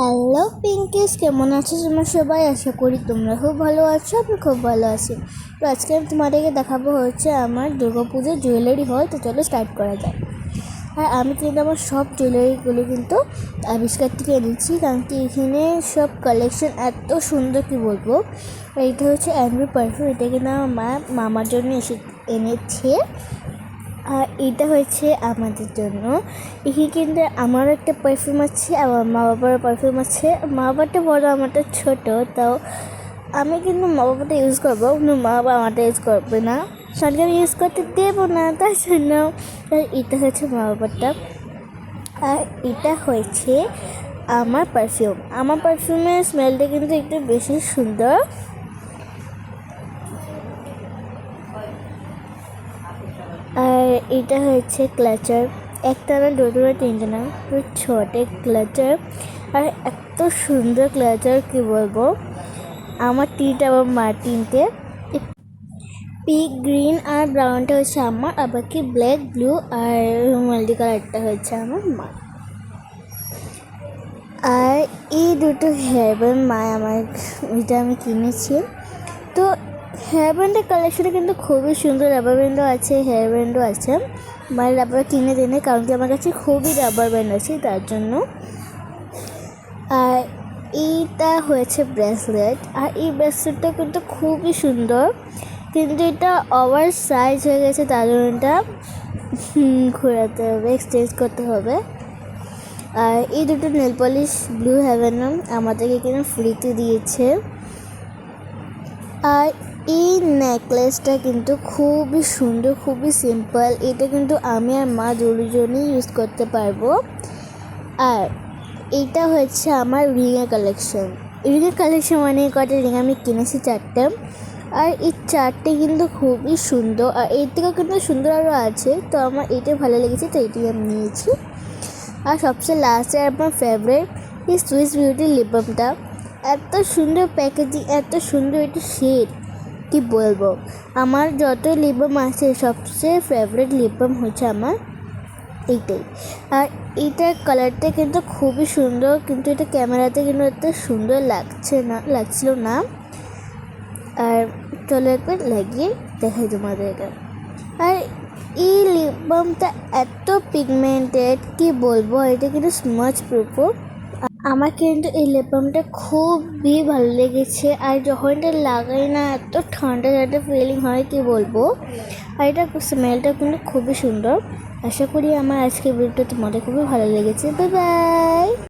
Hello Pinki's, কেমন আছো তোমরা সবাই? আশা করি তোমরা খুব ভালো আছো। আমি খুব ভালো আছি। তো আজকে আমি তোমাদেরকে দেখাবো হচ্ছে আমার দুর্গাপুজোর জুয়েলারি হল। তো চলো স্টার্ট করা যায়। আর আমি কিন্তু আমার সব জুয়েলারিগুলো কিন্তু আবিষ্কার থেকে এনেছি, কারণ কি এখানে সব কালেকশন এত সুন্দর, কি বলবো। এইটা হচ্ছে অ্যান্ড্রু পারফিউম, এটা কিন্তু আমার মামার জন্য এনেছে। আর এটা হচ্ছে আমাদের জন্য। এখানে কিন্তু আমারও একটা পারফিউম আছে, আমার মা বাবারও পারফিউম আছে। মা বাবারটা বড়, আমারটা ছোট। তাও আমি কিন্তু মা বাবাটা ইউজ করবো, কিন্তু মা বাবা আমারটা ইউজ করবে না, সঙ্গে আমি ইউজ করতে দেবো না, তার জন্য। এটা হচ্ছে মা বাবারটা। আর এটা হয়েছে আমার পারফিউম। আমার পারফিউমের স্মেলটা কিন্তু একটু বেশি সুন্দর। আর এটা হচ্ছে ক্লাচার, একটা না, দুটো না, তিনটে না, পুরো ছোটে ক্লাচার। আর এত সুন্দর ক্লাচার, কি বলবো। আমার তিনটে, আমার মার তিনটে। পিক গ্রিন আর ব্রাউনটা হচ্ছে আমার, আবার কি ব্ল্যাক ব্লু আর মাল্টি কালারটা হচ্ছে আমার মা। আর এই দুটো হেয়ার ব্যান্ড আমার, এটা আমি কিনেছি। তো হেয়ার ব্যান্ডের কালেকশনটা কিন্তু খুবই সুন্দর। রাবার ব্যান্ডও আছে, হেয়ার ব্যান্ডও আছে। মানে রাবার কিনে দেনে, কারণ কি আমার কাছে খুবই রাবার ব্যান্ড আছে, তার জন্য। আর এইটা হয়েছে ব্রেসলেট। আর এই ব্রেসলেটটা কিন্তু খুবই সুন্দর, কিন্তু এটা ওভার সাইজ হয়ে গেছে, তার জন্য এটা ঘোরাতে হবে, এক্সচেঞ্জ করতে হবে। আর এই দুটো নেল পলিশ ব্লু হেভেন আমাদেরকে কিন্তু ফ্রিতে দিয়েছে। আর এই নেকলেসটা কিন্তু খুবই সুন্দর, খুবই সিম্পল। এটা কিন্তু আমি আর মা দুজনেই ইউজ করতে পারবো। আর এইটা হচ্ছে আমার রিংয়ের কালেকশন। রিংয়ের কালেকশন মানে কটা রিং আমি কিনেছি, 4টে। আর এই 4টে কিন্তু খুবই সুন্দর, আর এর থেকেও কিন্তু সুন্দর আরও আছে। তো আমার এইটাই ভালো লেগেছে, তো এইটাই আমি নিয়েছি। আর সবচেয়ে লাস্টে আমার ফেভারিট এই সুইস বিউটি লিপ বামটা। এত সুন্দর প্যাকেজিং, এত সুন্দর এটি শেড, কি বলবো। আমার যত লিপ বাম আছে, সবচেয়ে ফেভারিট লিপ বাম হচ্ছে আমার এইটাই। আর এইটার কালারটা কিন্তু খুবই সুন্দর, কিন্তু এটা ক্যামেরাতে কিন্তু এত সুন্দর লাগছিল না। আর চলো একবার লাগিয়ে দেখাই তোমাদেরকে। আর এই লিপ বামটা এত পিগমেন্টেড, কি বলবো। এটা কিন্তু স্মাচ প্রুফও। আমার কিন্তু এই লিপ বামটা খুবই ভালো লেগেছে। আর যখন এটা লাগাই না, এত ঠান্ডা ঠান্ডা ফিলিং হয়, কি বলবো। আর এটা স্মেলটা কিন্তু খুবই সুন্দর। আশা করি আমার আজকের ভিডিওটা তোমাদের খুবই ভালো লেগেছে। Bye bye.